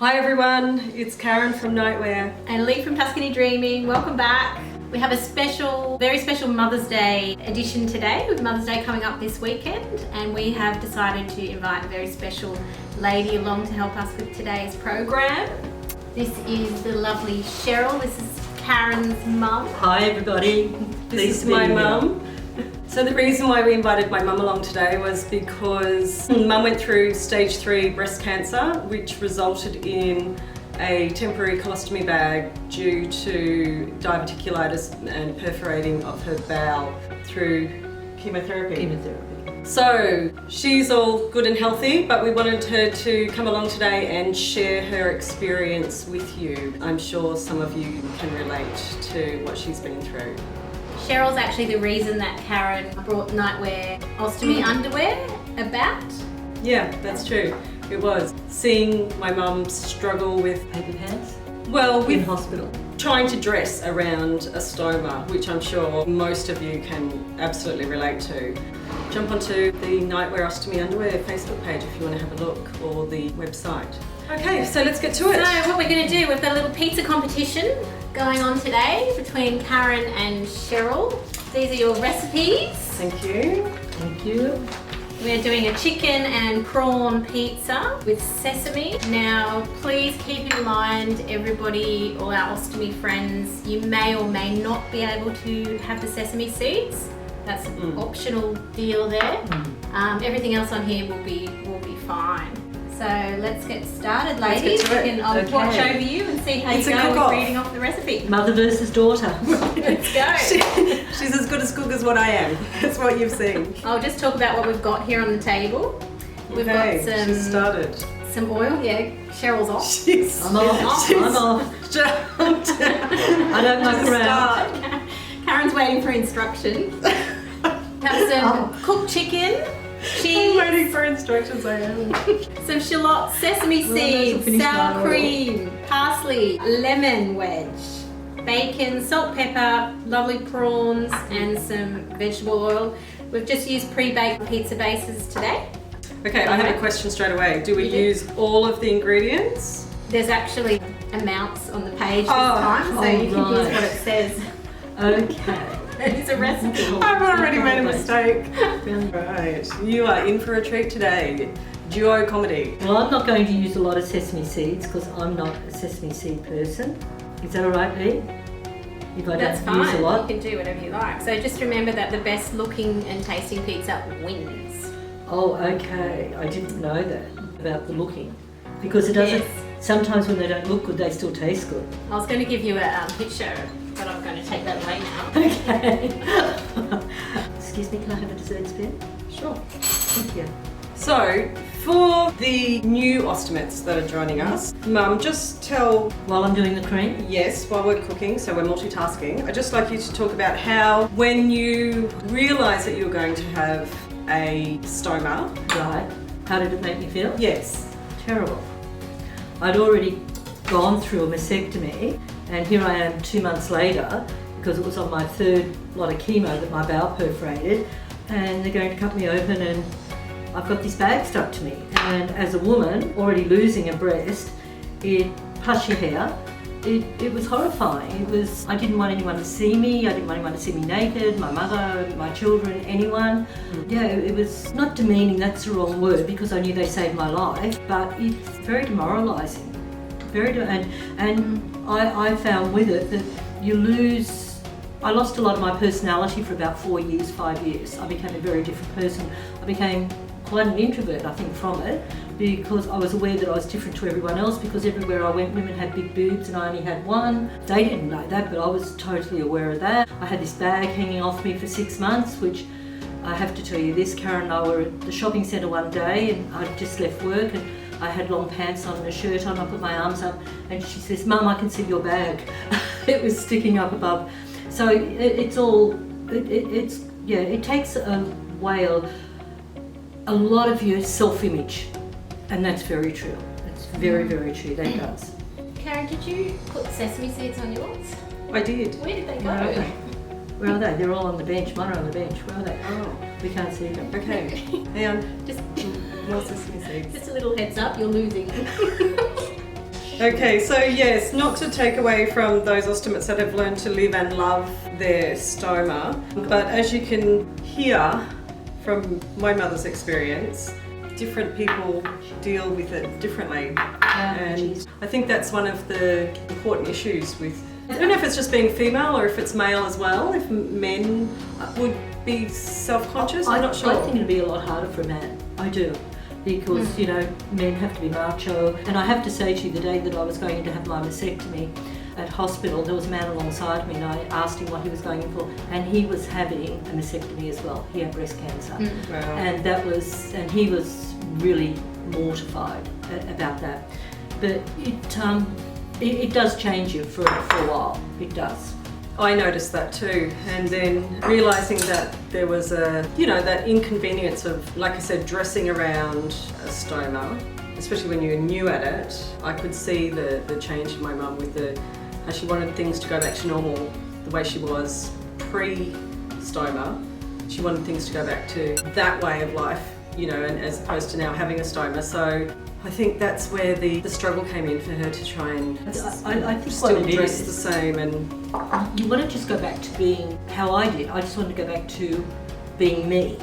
Hi everyone, it's Karen from Nightwear. And Lee from Tuscany Dreaming. Welcome back. We have a very special Mother's Day edition today, with Mother's Day coming up this weekend, and we have decided to invite a very special lady along to help us with today's program. This is the lovely Cheryl. This is Karen's mum. Hi everybody. This is my mum. So the reason why we invited my mum along today was because mum went through stage 3 breast cancer, which resulted in a temporary colostomy bag due to diverticulitis and perforating of her bowel through chemotherapy. So she's all good and healthy, but we wanted her to come along today and share her experience with you. I'm sure some of you can relate to what she's been through. Cheryl's actually the reason that Karen brought Nightwear Ostomy underwear about. Yeah, that's true. It was. Seeing my mum struggle with Paper pants? Well, In hospital. trying to dress around a stoma, which I'm sure most of you can absolutely relate to. Jump onto the Nightwear Ostomy Underwear Facebook page if you want to have a look, or the website. Okay, so let's get to it. So what we're going to do, we've got a little pizza competition going on today between Karen and Cheryl. These are your recipes. Thank you. Thank you. We're doing a chicken and prawn pizza with sesame. Now, please keep in mind, everybody, all our ostomy friends, you may or may not be able to have the sesame seeds. That's an optional deal there. Everything else on here will be fine. So let's get started, ladies. I'll watch over you and see how you go with reading off the recipe. Mother versus daughter. Let's go. She's as good a cook as what I am. That's what you've seen. I'll just talk about what we've got here on the table. We've got she's started. some oil. Yeah, Cheryl's off. I'm off. I'm off. I don't muck around. Karen's waiting for instructions. Have some cooked chicken. I'm waiting for instructions, I am. Some shallot, sesame seeds, sour cream, parsley, lemon wedge, bacon, salt, pepper, lovely prawns, and some vegetable oil. We've just used pre-baked pizza bases today. Okay, I have a question straight away. Do we use all of the ingredients? There's actually amounts on the page this time, so you can use what it says. Okay. It's a recipe. I've already made a mistake. Right, you are in for a treat today. Duo comedy. Well, I'm not going to use a lot of sesame seeds because I'm not a sesame seed person. Is that all right, Lee? If I That's don't use fine. a lot? You can do whatever you like. So just remember that the best looking and tasting pizza wins. Oh, okay. I didn't know that about the looking. Because it doesn't, sometimes when they don't look good, they still taste good. I was going to give you a picture, but I'm going to take that away now. Okay. Excuse me, can I have a dessert spoon? Sure. Thank you. So, for the new ostomates that are joining us, Mum, just tell... While I'm doing the cream? Yes, while we're cooking, so we're multitasking. I'd just like you to talk about how, when you realised that you were going to have a stoma... Right. How did it make me feel? Yes. Terrible. I'd already gone through a mastectomy, and here I am 2 months later, because it was on my third lot of chemo that my bowel perforated, and they're going to cut me open and I've got this bag stuck to me. And as a woman already losing a breast, plus your hair, it was horrifying. I didn't want anyone to see me, I didn't want anyone to see me naked, my mother, my children, anyone. Yeah, it was not demeaning, that's the wrong word, because I knew they saved my life, but it's very demoralising. And I found with it that I lost a lot of my personality for about 4 years, 5 years. I became a very different person. I became quite an introvert, I think, from it, because I was aware that I was different to everyone else, because everywhere I went, women had big boobs and I only had one. They didn't know that, but I was totally aware of that. I had this bag hanging off me for 6 months, which I have to tell you this, Karen and I were at the shopping centre one day, and I'd just left work, and I had long pants on and a shirt on. I put my arms up and she says, "Mum, I can see your bag." It was sticking up above. So it takes away a lot of your self-image, and that's very true. It's very, very true, that does. Karen, did you put sesame seeds on yours? I did. Where did they go? Where are they? Where are they? They're all on the bench. Mine are on the bench. Where are they? Oh, we can't see them. Okay. Hang on. Just more sesame seeds. Just a little heads up, you're losing. Okay, so yes, not to take away from those ostomates that have learned to live and love their stoma, but as you can hear from my mother's experience, different people deal with it differently. And I think that's one of the important issues with, I don't know if it's just being female or if it's male as well, if men would be self-conscious, I'm not sure. I think it'd be a lot harder for a man, I do. Because, you know, men have to be macho. And I have to say to you, the day that I was going in to have my mastectomy at hospital, there was a man alongside me and I asked him what he was going in for, and he was having a mastectomy as well. He had breast cancer. Wow. And he was really mortified about that. But it does change you for a while, it does. I noticed that too, and then realising that there was that inconvenience of, like I said, dressing around a stoma, especially when you're new at it. I could see the change in my mum with how she wanted things to go back to normal, the way she was pre-stoma. She wanted things to go back to that way of life, you know, and as opposed to now having a stoma. So I think that's where the struggle came in for her to try and I think still dress the same. And you want to just go back to being how I did. I just wanted to go back to being me.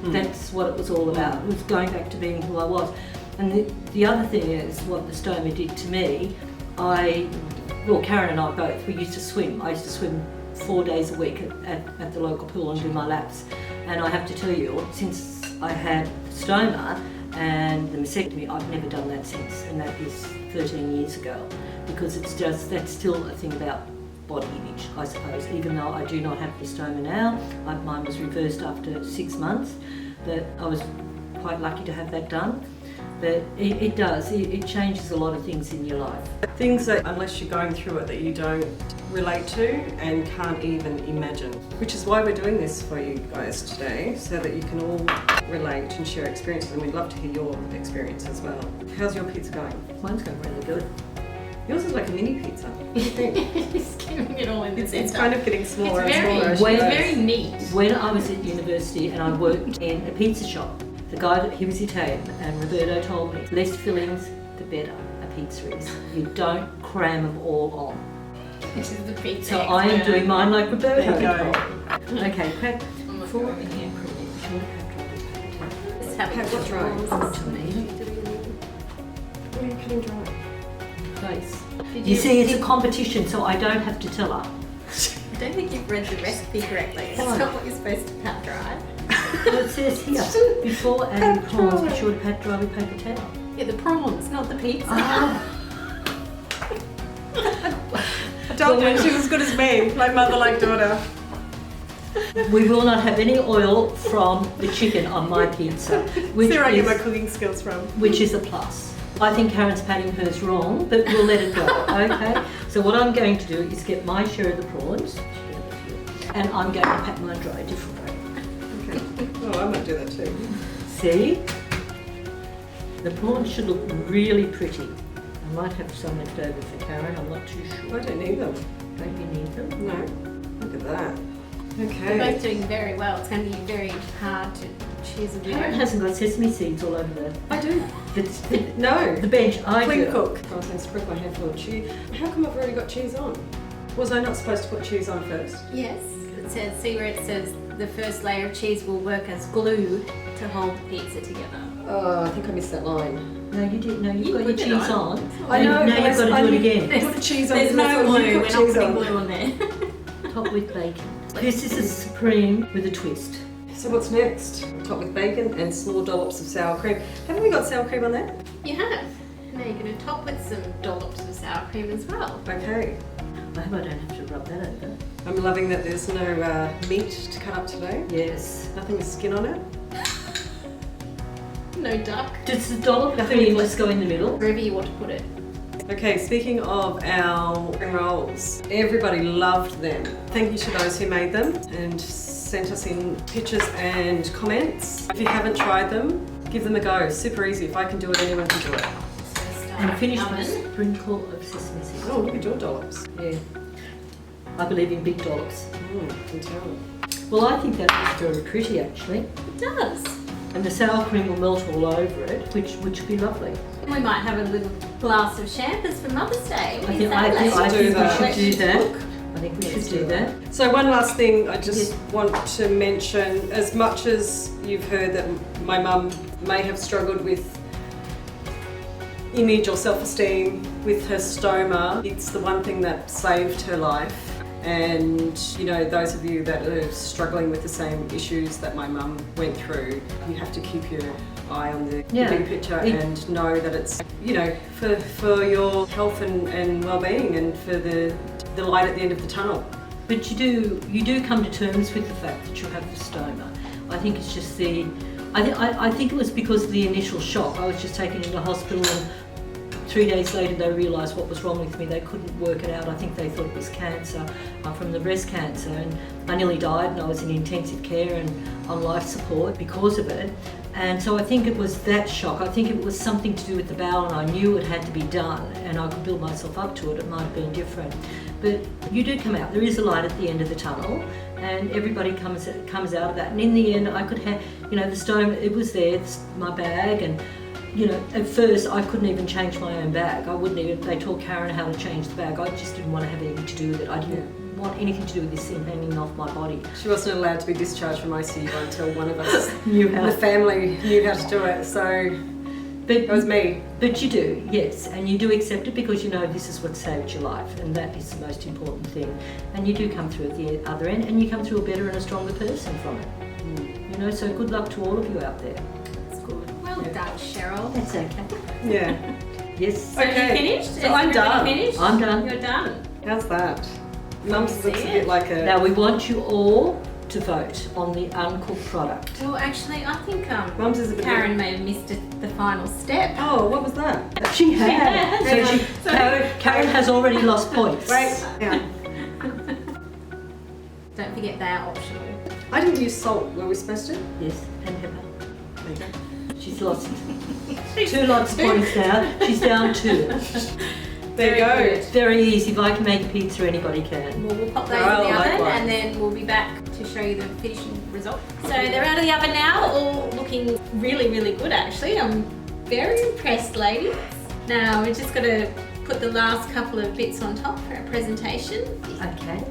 That's what it was all about. It was going back to being who I was. And the other thing is what the stoma did to me. Karen and I both, we used to swim. I used to swim 4 days a week at the local pool and do my laps. And I have to tell you, since I had stoma and the mastectomy, I've never done that since, and that is 13 years ago, because that's still a thing about body image, I suppose, even though I do not have the stoma now. Mine was reversed after 6 months, but I was quite lucky to have that done. But it changes a lot of things in your life. Things that, unless you're going through it, that you don't relate to and can't even imagine. Which is why we're doing this for you guys today, so that you can all relate and share experiences, and we'd love to hear your experience as well. How's your pizza going? Mine's going really good. Yours is like a mini pizza. What do you think? He's getting it all in the It's centre. kind of getting smaller It's and smaller. very, it's very neat. When I was at university and I worked in a pizza shop, the guy, he was Italian, and Roberto told me, less fillings, the better a pizza is. You don't cram them all on. This is the pizza. So I am doing mine like Roberto. There you go. Okay, crack. I'm not Four going in here. Let's have Have what dry? prawns. What are you cutting dry? Face. Did You see, it's a competition, so I don't have to tell her. I don't think you've read the recipe correctly. It's Why? not what you're supposed to pat dry. Well, it says here, before adding prawns, be sure to pat dry with paper towel. Yeah, the prawns, not the pizza. I told you she was as good as me, like mother, like daughter. We will not have any oil from the chicken on my pizza, which That's where I get my is, cooking skills from. which is a plus. I think Karen's patting hers wrong, but we'll let it go, okay? So what I'm going to do is get my share of the prawns, and I'm going to pat mine dry a different way. Okay. Oh, I might do that too. See? The prawns should look really pretty. I might have some left over for Karen, I'm not too sure. I don't need them. Don't you need them? No. Look at that. They're Okay. both doing very well. It's going to be very hard to choose a Karen winner. hasn't got sesame seeds all over I do. the No. bench. I Clean do. cook. I was going to sprinkle a handful of cheese. How come I've already got cheese on? Was I not supposed to put cheese on first? Yes. It says, see where it says the first layer of cheese will work as glue to hold the pizza together. Oh, I think I missed that line. No, you didn't. No, you've You got your put it cheese on. on. I know. Now you've got to do it again. Put the cheese on. There's because I no thought glue. you We're put not cheese putting on. glue on there. Top with bacon. This is a supreme with a twist. So what's next? Top with bacon and small dollops of sour cream. Haven't we got sour cream on that? You have. Now you're going to top with some dollops of sour cream as well. Okay. I hope I don't have to rub that over. I'm loving that there's no meat to cut up today. Yes. Nothing with skin on it. No duck. Does the dollop Nothing cream with- just go in the middle? Wherever you want to put it. Okay, speaking of our spring rolls, everybody loved them. Thank you to those who made them and sent us in pictures and comments. If you haven't tried them, give them a go. Super easy. If I can do it, anyone can do it. So start And finish oven. with a sprinkle of sesame seeds. Oh, look at your dollops. Yeah. I believe in big dollops. I can tell. Well, I think that looks very pretty actually. It does. and the sour cream will melt all over it, which would be lovely. We might have a little glass of champers for Mother's Day. I think we should do that. Look. I think we should do that. So one last thing I just want to mention, as much as you've heard that my mum may have struggled with image or self-esteem with her stoma, it's the one thing that saved her life. And you know, those of you that are struggling with the same issues that my mum went through, you have to keep your eye on the big picture and know that it's, you know, for your health and well-being and for the light at the end of the tunnel. But you do come to terms with the fact that you have the stoma. I think it's just I think it was because of the initial shock. I was just taken into hospital and 3 days later they realised what was wrong with me. They couldn't work it out. I think they thought it was cancer from the breast cancer, and I nearly died, and I was in intensive care and on life support because of it. And so I think it was that shock. I think it was something to do with the bowel, and I knew it had to be done, and I could build myself up to it. It might have been different. But you do come out. There is a light at the end of the tunnel, and everybody comes out of that. And in the end, I could have, you know, the stoma, it was there, my bag, and you know, at first I couldn't even change my own bag. I wouldn't even, they taught Karen how to change the bag. I just didn't want to have anything to do with it. I didn't want anything to do with this thing hanging off my body. She wasn't allowed to be discharged from ICU until one of us in the family knew how to do it, so it was me. But you do, yes, and you do accept it because you know this is what saved your life, and that is the most important thing. And you do come through at the other end, and you come through a better and a stronger person from it. You know, so good luck to all of you out there. Well done, Cheryl. That's okay. Yeah. Yes. So okay. You finished? So I'm done. Finished? I'm done. You're done. How's that? Mum's looks a bit like a... Now we want you all to vote on the uncooked product. Well, actually, I think Mum's is a bit Karen may have missed the final step. Oh, what was that? She had. Karen has already lost points. Right. Yeah. Don't forget they are optional. I didn't use salt. Were we supposed to? Yes, and pepper. There you go. She's lost 2 lots of points now. She's down 2. There you go. Good. Very easy. If I can make a pizza, anybody can. We'll pop those in the oven and then we'll be back to show you the finishing result. So they're out of the oven now, all looking really, really good actually. I'm very impressed, ladies. Now we're just going to put the last couple of bits on top for our presentation. Okay.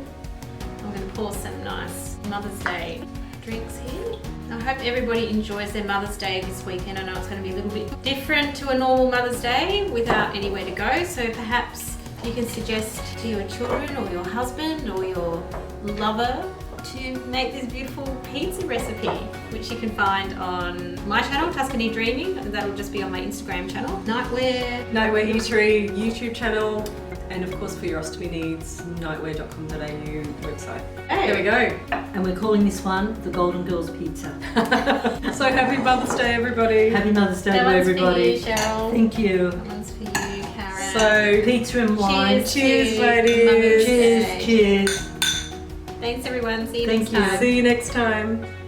I'm going to pour some nice Mother's Day drinks here. I hope everybody enjoys their Mother's Day this weekend. I know it's going to be a little bit different to a normal Mother's Day without anywhere to go, so perhaps you can suggest to your children or your husband or your lover to make this beautiful pizza recipe, which you can find on my channel, Tuscany Dreaming. That'll just be on my Instagram channel. Nightwear Eatery YouTube channel, and of course for your ostomy needs, nightwear.com.au website. Hey. There we go. And we're calling this one the Golden Girls Pizza. So happy Mother's Day, everybody. Happy Mother's Day That to one's everybody. for you, Cheryl. Thank you. That one's for you, Karen. So Pizza and wine. Cheers, to ladies. Mother's Cheers, Day. cheers. Thanks everyone. See you Thank next time. See you next time.